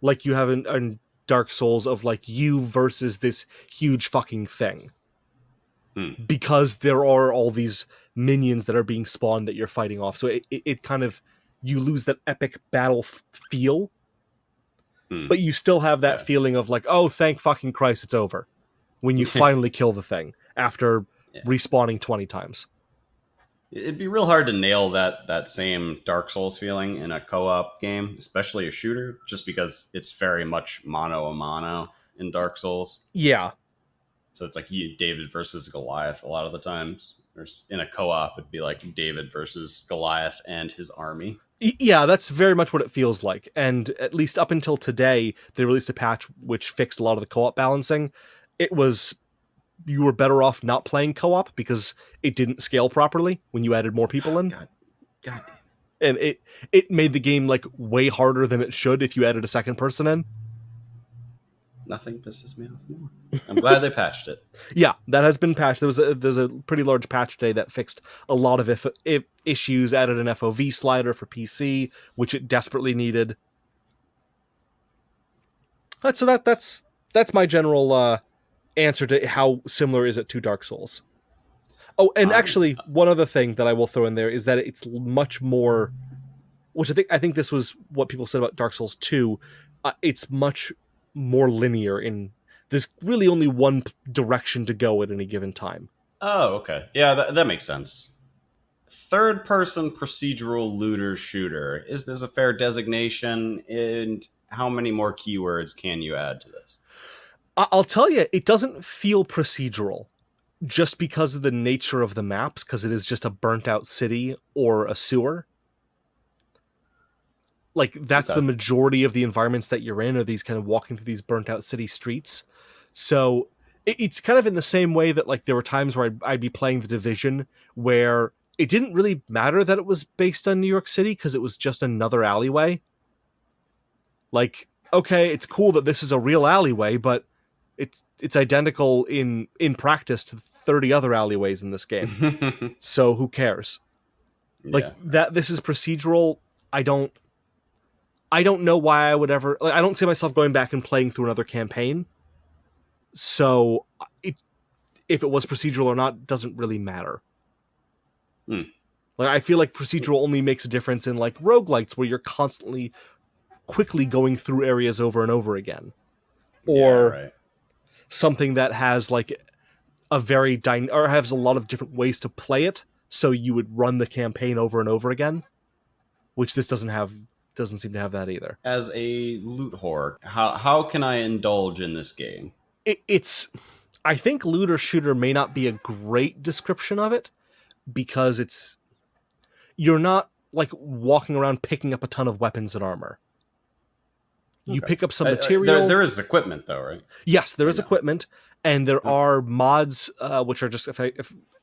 like you have in Dark Souls of like you versus this huge fucking thing. Because there are all these minions that are being spawned that you're fighting off. So it kind of, you lose that epic battle feel, but you still have that feeling of like, oh, thank fucking Christ, it's over. When you finally kill the thing after respawning 20 times. It'd be real hard to nail that same Dark Souls feeling in a co-op game, especially a shooter, just because it's very much mano a mano in Dark Souls. Yeah. So it's like David versus Goliath a lot of the times. Or in a co-op, it'd be like David versus Goliath and his army. Yeah, that's very much what it feels like. And at least up until today, they released a patch which fixed a lot of the co-op balancing. It was, you were better off not playing co-op because it didn't scale properly when you added more people in. God damn it. And it made the game like way harder than it should if you added a second person in. Nothing pisses me off more. I'm glad they patched it. Yeah, that has been patched. There's a pretty large patch today that fixed a lot of if issues, added an FOV slider for PC, which it desperately needed. So that's my general answer to how similar is it to Dark Souls. Oh, and actually, one other thing that I will throw in there is that it's much more, which I think this was what people said about Dark Souls 2. It's much more linear in there's really only one direction to go at any given time. Oh, okay. Yeah, that makes sense. Third-person procedural looter shooter. Is this a fair designation? And how many more keywords can you add to this? I'll tell you, it doesn't feel procedural just because of the nature of the maps, because it is just a burnt-out city or a sewer. Like, that's the majority of the environments that you're in, are these kind of walking through these burnt-out city streets. So it's kind of in the same way that, like, there were times where I'd be playing The Division where it didn't really matter that it was based on New York City because it was just another alleyway. Like, okay, it's cool that this is a real alleyway, but it's identical in practice to 30 other alleyways in this game. So who cares? Like, that this is procedural, I don't know why I would ever, like, I don't see myself going back and playing through another campaign. So if it was procedural or not doesn't really matter. Like, I feel like procedural only makes a difference in like roguelites where you're constantly quickly going through areas over and over again. Or something that has like a very or has a lot of different ways to play it, so you would run the campaign over and over again, which this doesn't seem to have that either. As a loot whore, how can I indulge in this game? It's I think looter shooter may not be a great description of it, because you're not like walking around picking up a ton of weapons and armor. You pick up some material. There is equipment, though, right? Yes, there is equipment, and there are mods, which are just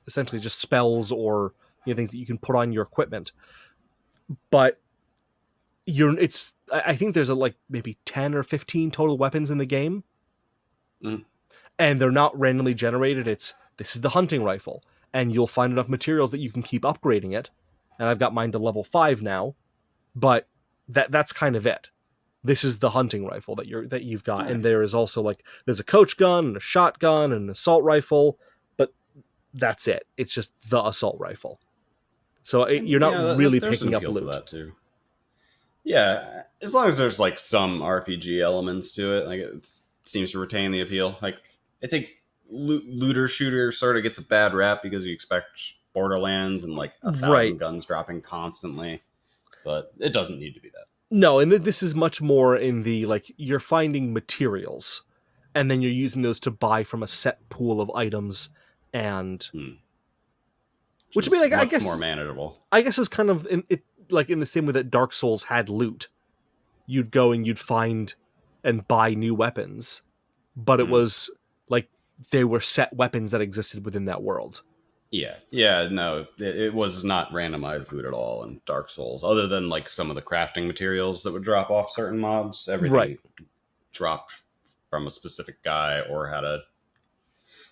essentially just spells or things that you can put on your equipment. But I think there's like maybe 10 or 15 total weapons in the game, and they're not randomly generated. This is the hunting rifle, and you'll find enough materials that you can keep upgrading it. And I've got mine to level 5 now, but that's kind of it. This is the hunting rifle that you've got, right. And there is also like there's a coach gun and a shotgun and an assault rifle, but that's it. It's just the assault rifle. So you're not really picking up loot. To that too. Yeah, as long as there's like some RPG elements to it, like it seems to retain the appeal. Like I think looter shooter sort of gets a bad rap because you expect Borderlands and like 1,000 guns dropping constantly, but it doesn't need to be that. No, and this is much more in the, like, you're finding materials, and then you're using those to buy from a set pool of items, and... Which, I mean, I guess... more manageable. I guess is kind of, in the same way that Dark Souls had loot. You'd go and you'd find and buy new weapons, but it was, like, they were set weapons that existed within that world. Yeah, no, it was not randomized loot at all in Dark Souls, other than like some of the crafting materials that would drop off certain mobs. Everything dropped from a specific guy or had a...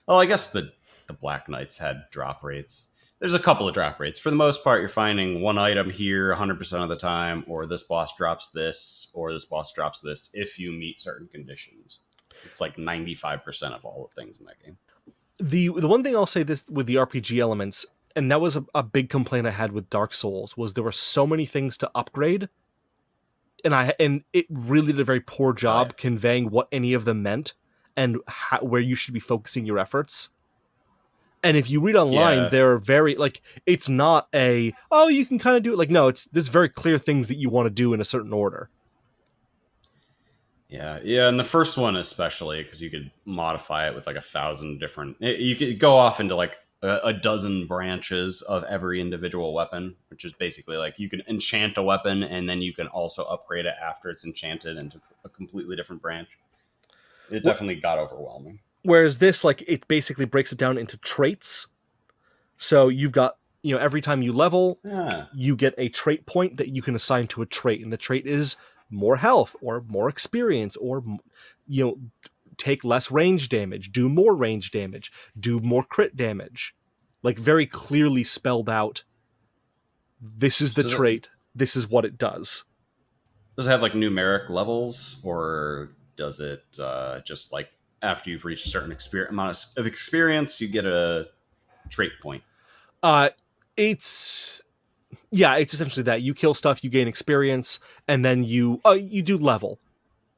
Well, I guess the Black Knights had drop rates. There's a couple of drop rates. For the most part, you're finding one item here 100% of the time, or this boss drops this, or this boss drops this if you meet certain conditions. It's like 95% of all the things in that game. The one thing I'll say this with the RPG elements, and that was a big complaint I had with Dark Souls, was there were so many things to upgrade, and it really did a very poor job conveying what any of them meant and where you should be focusing your efforts. And if you read online, they're very, like, it's not you can kind of do it. Like, no, there's very clear things that you want to do in a certain order. Yeah, and the first one especially, because you could modify it with like 1,000 different... You could go off into like a dozen branches of every individual weapon, which is basically like you can enchant a weapon and then you can also upgrade it after it's enchanted into a completely different branch. It definitely got overwhelming. Whereas this, like, it basically breaks it down into traits. So you've got every time you level, Ah. you get a trait point that you can assign to a trait, and the trait is more health or more experience or take less range damage, do more range damage, do more crit damage. Like very clearly spelled out, this is the Does it trait, this is what it does. does it have like numeric levels, or does it just like after you've reached a certain amount of experience, you get a trait point? Uh it's it's essentially that you kill stuff, you gain experience, and then you do level.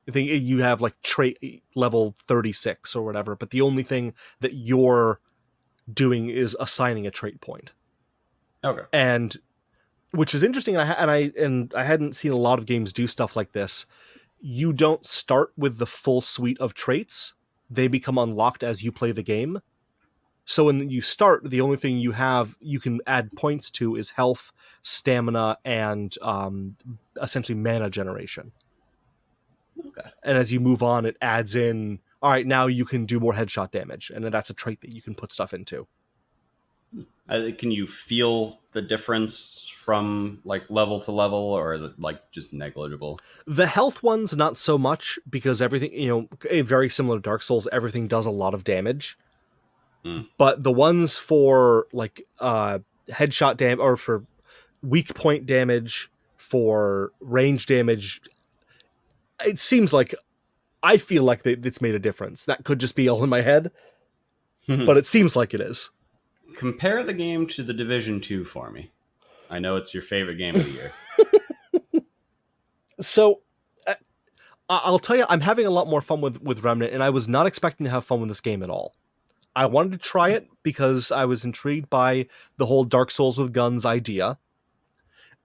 I think you have like trait level 36 or whatever, but the only thing that you're doing is assigning a trait point. Okay. And which is interesting, and I hadn't seen a lot of games do stuff like this. You don't start with the full suite of traits. They become unlocked as you play the game. So when you start, the only thing you can add points to is health, stamina, and essentially mana generation. Okay. And as you move on, it adds in, all right, now you can do more headshot damage, and then that's a trait that you can put stuff into. Can you feel the difference from like level to level, or is it like just negligible? The health ones, not so much, because everything, very similar to Dark Souls, everything does a lot of damage. Mm. But the ones for like headshot damage or for weak point damage, for range damage, it seems like I feel like it's made a difference. That could just be all in my head, but it seems like it is. Compare the game to The Division 2 for me. I know it's your favorite game of the year. So I'll tell you, I'm having a lot more fun with Remnant, and I was not expecting to have fun with this game at all. I wanted to try it because I was intrigued by the whole Dark Souls with guns idea.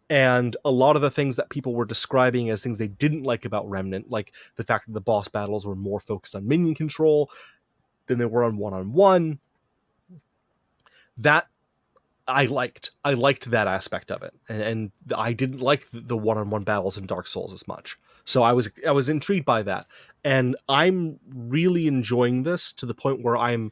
And a lot of the things that people were describing as things they didn't like about Remnant, like the fact that the boss battles were more focused on minion control than they were on one-on-one, that I liked. I liked that aspect of it. And I didn't like the one-on-one battles in Dark Souls as much. So I was intrigued by that. And I'm really enjoying this to the point where I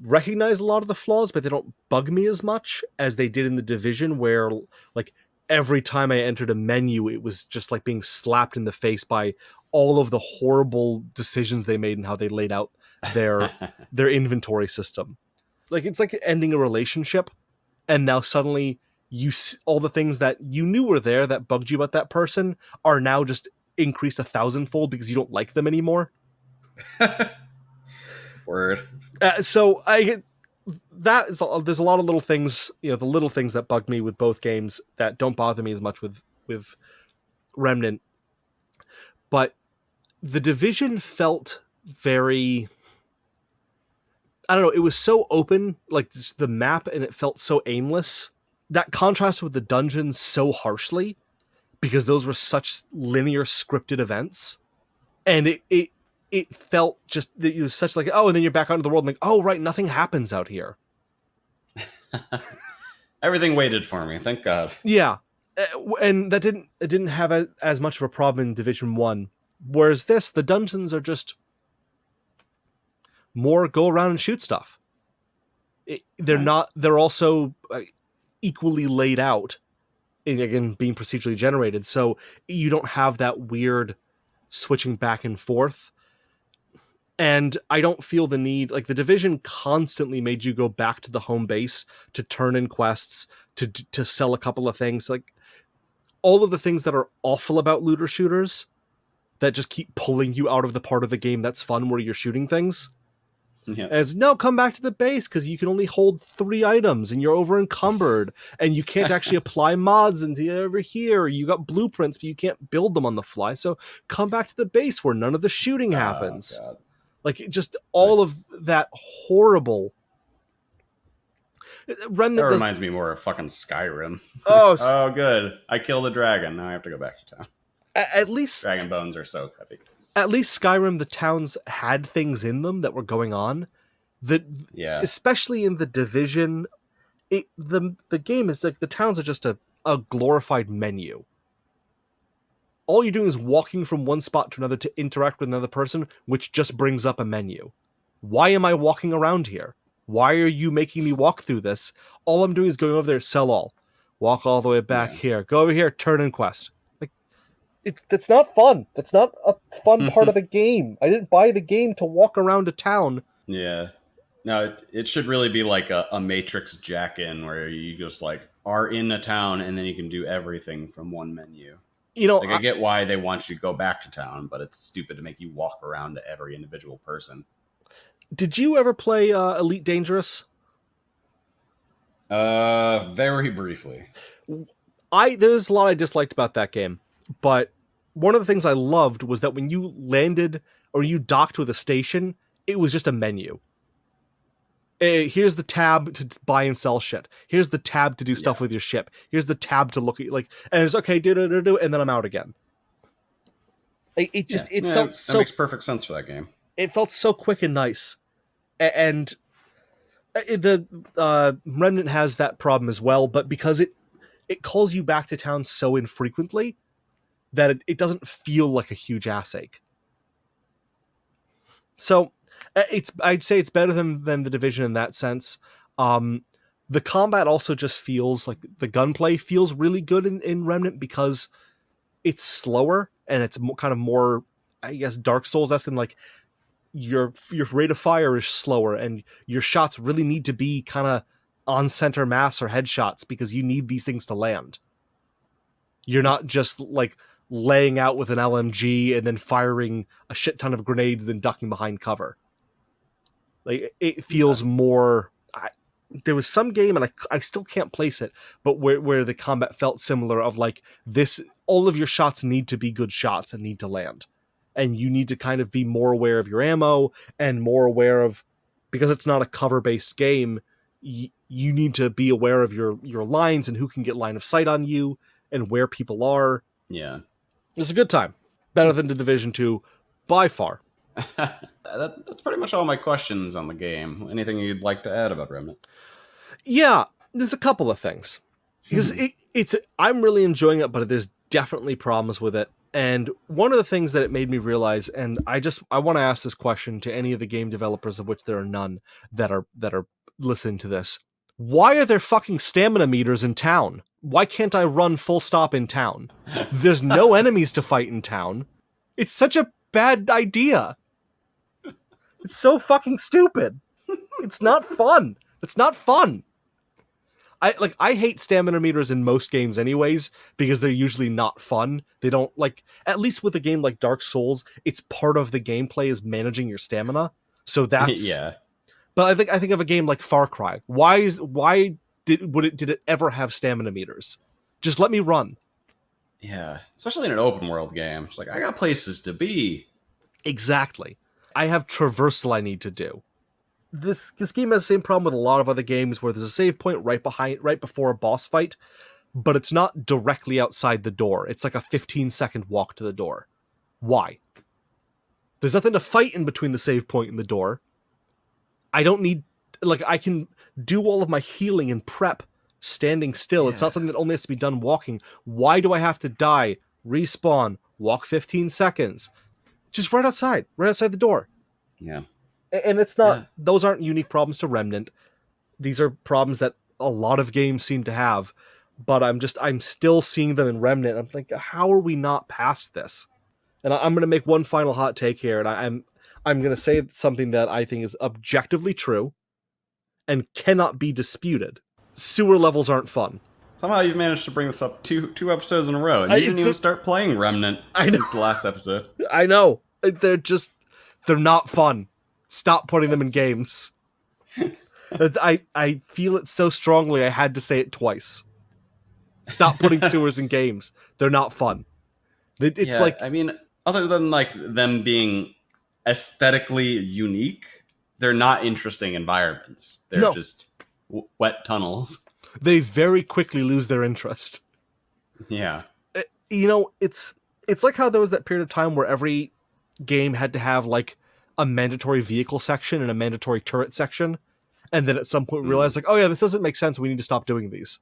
recognize a lot of the flaws, but they don't bug me as much as they did in The Division, where like every time I entered a menu, it was just like being slapped in the face by all of the horrible decisions they made and how they laid out their inventory system. Like it's like ending a relationship, and now suddenly all the things that you knew were there that bugged you about that person are now just increased 1,000-fold because you don't like them anymore. Word. So there's a lot of little things, the little things that bug me with both games that don't bother me as much with Remnant. But The Division felt very, I don't know, it was so open, like just the map, and it felt so aimless. That contrast with the dungeons so harshly, because those were such linear scripted events. And it felt just that it was such like, oh, and then you're back out into the world and like, oh, right, nothing happens out here. Everything waited for me, thank God. Yeah. And it didn't have as much of a problem in Division 1. Whereas the dungeons are just more go around and shoot stuff. They're also equally laid out, again, being procedurally generated. So you don't have that weird switching back and forth. And I don't feel the need, like The Division constantly made you go back to the home base to turn in quests, to sell a couple of things. Like all of the things that are awful about looter shooters that just keep pulling you out of the part of the game that's fun where you're shooting things. Yeah. As no, come back to the base because you can only hold 3 items and you're over encumbered and you can't actually apply mods until over here. You got blueprints, but you can't build them on the fly. So come back to the base where none of the shooting happens. God. Like just all of that horrible. Remnant that reminds me more of fucking Skyrim. Oh, oh, good. I killed a dragon. Now I have to go back to town. At least dragon bones are so heavy. At least Skyrim, the towns had things in them that were going on. Especially in The Division, the game is like the towns are just a glorified menu. All you're doing is walking from one spot to another to interact with another person, which just brings up a menu. Why am I walking around here? Why are you making me walk through this? All I'm doing is going over there, sell all. Walk all the way back here. Go over here, turn in quest. Like, that's not fun. That's not a fun part of the game. I didn't buy the game to walk around a town. Yeah. No, it should really be like a Matrix jack-in where you just like are in a town and then you can do everything from one menu. You know, like I get why they want you to go back to town, but it's stupid to make you walk around to every individual person. Did you ever play Elite Dangerous? Very briefly. There's a lot I disliked about that game, but one of the things I loved was that when you landed or you docked with a station, it was just a menu. Here's the tab to buy and sell shit. Here's the tab to do stuff with your ship. Here's the tab to look at, like, and it's okay, do, and then I'm out again. It felt so. That makes perfect sense for that game. It felt so quick and nice, and the Remnant has that problem as well. But because it calls you back to town so infrequently that it doesn't feel like a huge ass ache. So. I'd say it's better than the Division in that sense. The combat also just feels like the gunplay feels really good in Remnant because it's slower and it's kind of more, I guess, Dark Souls-esque, and like your rate of fire is slower and your shots really need to be kind of on center mass or headshots because you need these things to land. You're not just like laying out with an LMG and then firing a shit ton of grenades and then ducking behind cover. Like, it feels more. There was some game, and I still can't place it, but where the combat felt similar. Of like this, all of your shots need to be good shots and need to land, and you need to kind of be more aware of your ammo and more aware of, because it's not a cover based game. You need to be aware of your lines and who can get line of sight on you and where people are. Yeah, it's a good time. Better than the Division 2 by far. That's pretty much all my questions on the game. Anything you'd like to add about Remnant? Yeah, there's a couple of things. Because I'm really enjoying it, but there's definitely problems with it. And one of the things that it made me realize, and I want to ask this question to any of the game developers, of which there are none that are listening to this. Why are there fucking stamina meters in town? Why can't I run full stop in town? There's no enemies to fight in town. It's such a bad idea. It's so fucking stupid. It's not fun. It's not fun. I hate stamina meters in most games anyways, because they're usually not fun. They don't, like, at least with a game like Dark Souls, it's part of the gameplay is managing your stamina. So that's yeah. But I think of a game like Far Cry. Did it ever have stamina meters? Just let me run. Yeah, especially in an open world game. It's like, I got places to be. Exactly. I have traversal I need to do. This game has the same problem with a lot of other games where there's a save point right before a boss fight, but it's not directly outside the door. It's like a 15-second walk to the door. Why? There's nothing to fight in between the save point and the door. I don't need... Like, I can do all of my healing and prep standing still. Yeah. It's not something that only has to be done walking. Why do I have to die, respawn, walk 15 seconds? Just right outside the door. Yeah. And it's not, those aren't unique problems to Remnant. These are problems that a lot of games seem to have, but I'm still seeing them in Remnant. I'm like, how are we not past this? And I'm going to make one final hot take here, and I'm going to say something that I think is objectively true and cannot be disputed. Sewer levels aren't fun. Somehow you've managed to bring this up two episodes in a row, and you didn't even start playing Remnant since the last episode. I know. They're not fun. Stop putting them in games. I feel it so strongly I had to say it twice. Stop putting sewers in games. They're not fun. It's like... I mean, other than like them being aesthetically unique, they're not interesting environments. They're just wet tunnels. They very quickly lose their interest. Yeah. It's like how there was that period of time where every game had to have like a mandatory vehicle section and a mandatory turret section, and then at some point realized like, oh yeah, this doesn't make sense. We need to stop doing these.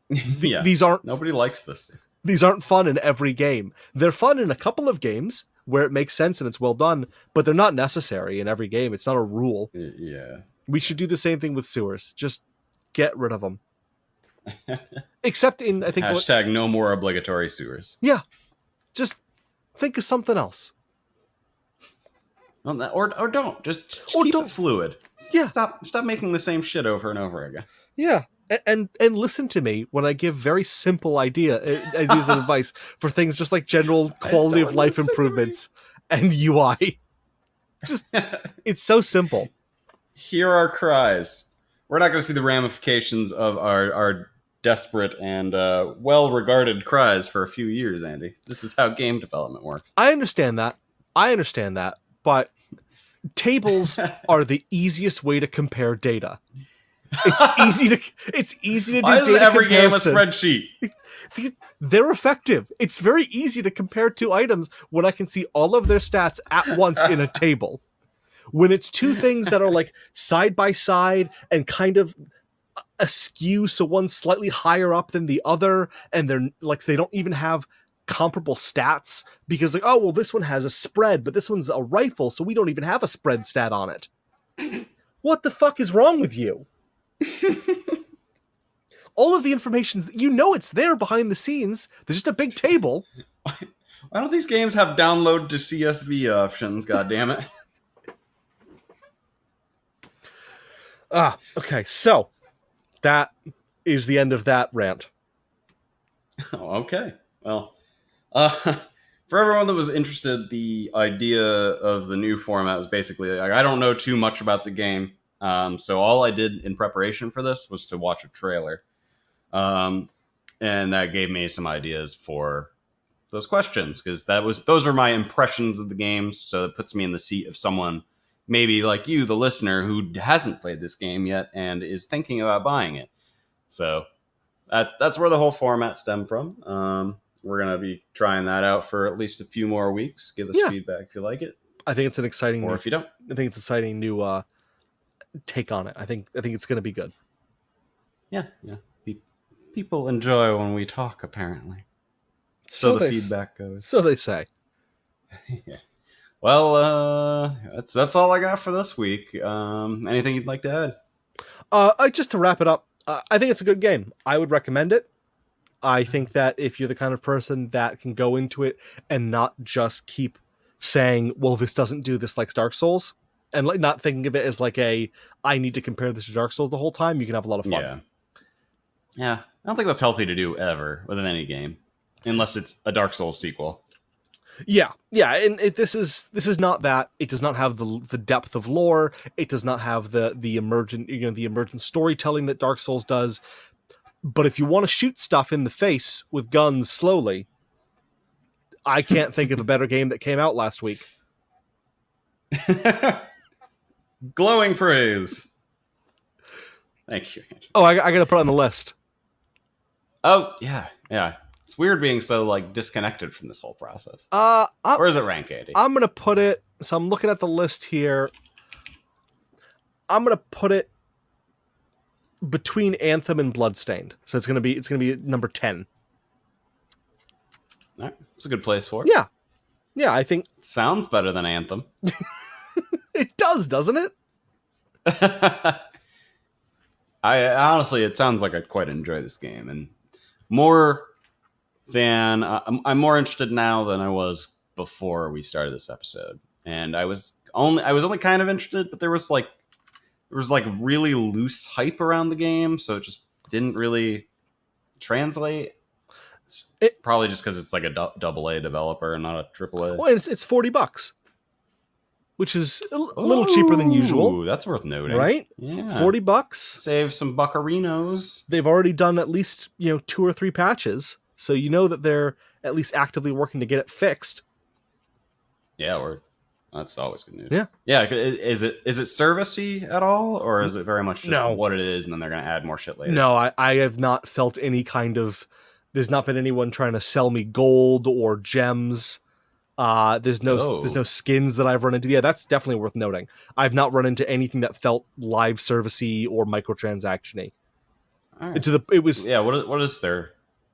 These aren't... Nobody likes this. These aren't fun in every game. They're fun in a couple of games where it makes sense and it's well done, but they're not necessary in every game. It's not a rule. Yeah. We should do the same thing with sewers. Just get rid of them. Except in, I think... Hashtag no more obligatory sewers. Yeah. Just think of something else. Well, or don't. Just keep it fluid. Yeah. Stop making the same shit over and over again. Yeah. And listen to me when I give very simple ideas of advice for things just like general quality of life improvements and UI. Just, it's so simple. Hear our cries. We're not going to see the ramifications of our desperate and well-regarded cries for a few years, Andy. This is how game development works. I understand that, but tables are the easiest way to compare data. It's easy to do. Why is data every game a comparison. spreadsheet? They're effective. It's very easy to compare two items when I can see all of their stats at once in a table. When it's two things that are like side by side and kind of askew, so one's slightly higher up than the other, and they're like they don't even have comparable stats because like, oh well, this one has a spread, but this one's a rifle, so we don't even have a spread stat on it. What the fuck is wrong with you? All of the information's, it's there behind the scenes. There's just a big table. Why don't these games have download to CSV options? God damn it. Okay, so that is the end of that rant. Oh, okay. Well, for everyone that was interested, the idea of the new format was basically like, I don't know too much about the game. So all I did in preparation for this was to watch a trailer. And that gave me some ideas for those questions, because those were my impressions of the games. So it puts me in the seat of someone maybe like you, the listener, who hasn't played this game yet and is thinking about buying it. So that's where the whole format stemmed from. We're going to be trying that out for at least a few more weeks. Give us feedback if you like it. I think it's an exciting... Or if you don't. I think it's an exciting new take on it. I think it's going to be good. Yeah. People enjoy when we talk, apparently. So the feedback goes. So they say. Yeah. Well, that's all I got for this week. Anything you'd like to add? Just to wrap it up, I think it's a good game. I would recommend it. I think that if you're the kind of person that can go into it and not just keep saying, well, this doesn't do this like Dark Souls, and like not thinking of it as like I need to compare this to Dark Souls the whole time, you can have a lot of fun. Yeah. I don't think that's healthy to do ever with any game, unless it's a Dark Souls sequel. Yeah, and this is not that. It does not have the depth of lore. It does not have the emergent storytelling that Dark Souls does. But if you want to shoot stuff in the face with guns slowly, I can't think of a better game that came out last week. Glowing praise. Thank you, Andrew. Oh, I got to put it on the list. Oh, yeah. It's weird being so like disconnected from this whole process. Or is it rank 80? I'm gonna put it. So I'm looking at the list here. I'm gonna put it between Anthem and Bloodstained. So it's gonna be number 10. All right. It's a good place for it. Yeah. I think it sounds better than Anthem. It does, doesn't it? I honestly, it sounds like I'd quite enjoy this game, and more than I'm more interested now than I was before we started this episode. And I was only kind of interested, but there was really loose hype around the game, so it just didn't really translate. It's probably just because it's like a double A developer and not a triple A. Well, it's $40, which is a little cheaper than usual. That's worth noting, right? Yeah, $40. Save some buccarinos. They've already done at least 2 or 3 patches, so you know that they're at least actively working to get it fixed. Yeah, that's always good news. Yeah. Is it servicey at all, or is it very much just what it is, and then they're going to add more shit later? No, I have not felt any kind of. There's not been anyone trying to sell me gold or gems. There's no skins that I've run into. Yeah, that's definitely worth noting. I've not run into anything that felt live servicey or microtransaction-y. All right. What is there?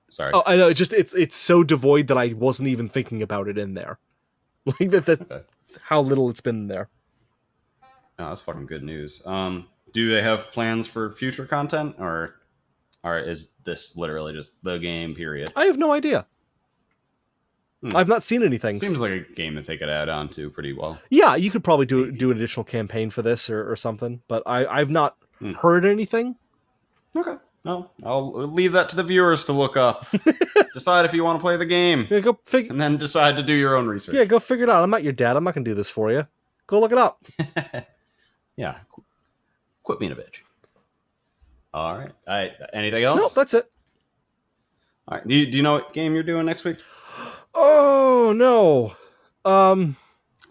Sorry. Oh, I know. It's so devoid that I wasn't even thinking about it in there. Like that. Okay. How little it's been there. Oh, that's fucking good news. Do they have plans for future content, or is this literally just the game? Period. I have no idea. I've not seen anything. Seems like a game that they could add on to pretty well. Yeah, you could probably do an additional campaign for this or something, but I've not heard anything. Okay. Well, I'll leave that to the viewers to look up. Decide if you want to play the game. Yeah, go figure. And then decide to do your own research. Yeah, go figure it out. I'm not your dad. I'm not going to do this for you. Go look it up. Yeah. Quit being a bitch. All right. Anything else? No, that's it. All right. Do you know what game you're doing next week? Oh, no. All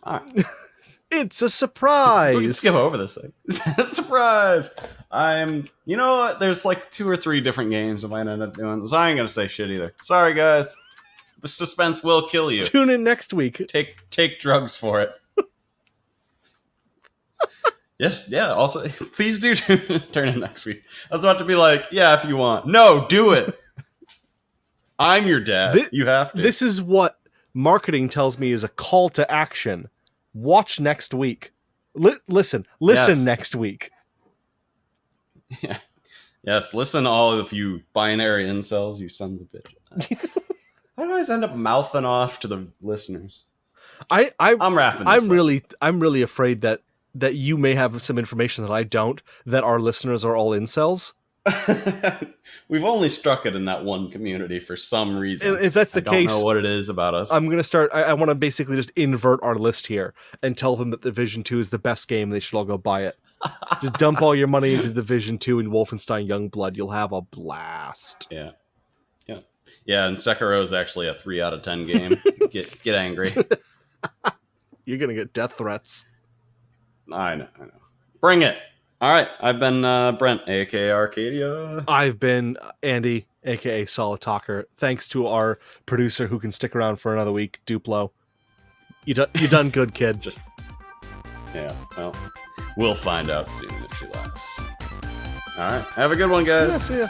right. It's a surprise. We can skip over this thing. Surprise! You know what? There's like 2 or 3 different games I might end up doing. So I ain't gonna say shit either. Sorry, guys. The suspense will kill you. Tune in next week. Take drugs for it. Yes, yeah. Also, please do turn in next week. I was about to be like, yeah, if you want. No, do it. I'm your dad. You have to. This is what marketing tells me is a call to action. Watch next week. Listen Yes. next week. Yeah. Yes, listen, all of you binary incels, you sons of bitches. I always end up mouthing off to the listeners. I'm wrapping this up. I'm really afraid that you may have some information that I don't, that our listeners are all incels. We've only struck it in that one community for some reason. If that's the case, I don't know what it is about us. I'm going to start. I want to basically just invert our list here and tell them that Division 2 is the best game. And they should all go buy it. Just dump all your money into Division 2 and Wolfenstein Youngblood. You'll have a blast. Yeah. And Sekiro is actually a 3 out of 10 game. Get angry. You're going to get death threats. I know. Bring it. All right, I've been Brent, aka Arcadia. I've been Andy, aka Solid Talker. Thanks to our producer who can stick around for another week, Duplo. You done good, kid. Yeah, well, we'll find out soon if she lasts. All right, have a good one, guys. Yeah, see ya.